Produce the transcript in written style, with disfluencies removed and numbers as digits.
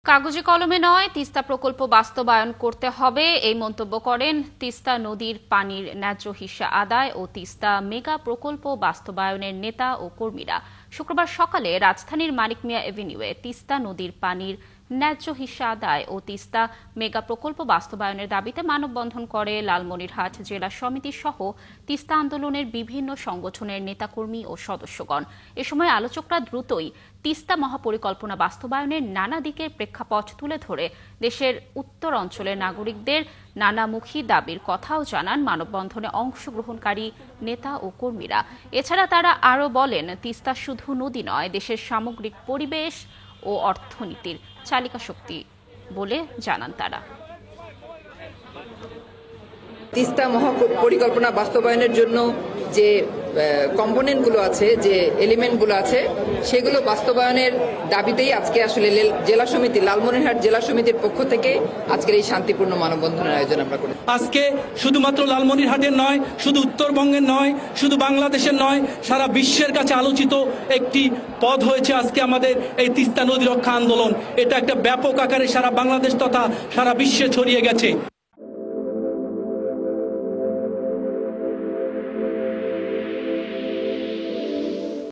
কাগজে কলমে নয়, তিস্তা প্রকল্প বাস্তবায়ন করতে হবে এই মন্তব্য করেন তিস্তা নদীর পানির ন্যায্য হিস্যা আদায় ও তিস্তা মেগা প্রকল্প বাস্তবায়নের নেতা ও কর্মীরা শুক্রবার সকালে রাজধানীর মানিক মিয়া এভিনিউয়ে তিস্তা নদীর পানির ন্যায্য হিস্যা আদায় ও তিস্তা মেগা প্রকল্প বাস্তবায়নের দাবিতে মানববন্ধন করে লালমনিরহাট জেলা সমিতি সহ তিস্তা আন্দোলনের বিভিন্ন সংগঠনের নেতাকর্মী ও সদস্যগণ। এ সময় আলোচকরা দ্রুতই তিস্তা মহাপরিকল্পনা বাস্তবায়নের নানা দিকের প্রেক্ষাপট তুলে ধরে দেশের উত্তর অঞ্চলের নাগরিকদের নানামুখী দাবির কথাও জানান মানববন্ধনে অংশগ্রহণকারী নেতা ও কর্মীরা। এছাড়া তারা আরও বলেন, তিস্তা শুধু নদী নয়, দেশের সামগ্রিক পরিবেশ ও অর্থনীতির চালিকা শক্তি বলে জানান তারা। তিস্তা মহাপরিকল্পনা বাস্তবায়নের জন্য যে কম্পোনেন্টগুলো আছে, যে এলিমেন্টগুলো আছে, সেগুলো বাস্তবায়নের দাবিতেই আজকে আসলে জেলা সমিতি, লালমনিরহাট জেলা সমিতির পক্ষ থেকে আজকের এই শান্তিপূর্ণ মানববন্ধনের আয়োজন আমরা করি। আজকে শুধুমাত্র লালমনিরহাটের নয়, শুধু উত্তরবঙ্গের নয়, শুধু বাংলাদেশের নয়, সারা বিশ্বের কাছে আলোচিত একটি পদ হয়েছে আজকে আমাদের এই তিস্তা নদী রক্ষা আন্দোলন। এটা একটা ব্যাপক আকারে সারা বাংলাদেশ তথা সারা বিশ্বে ছড়িয়ে গেছে।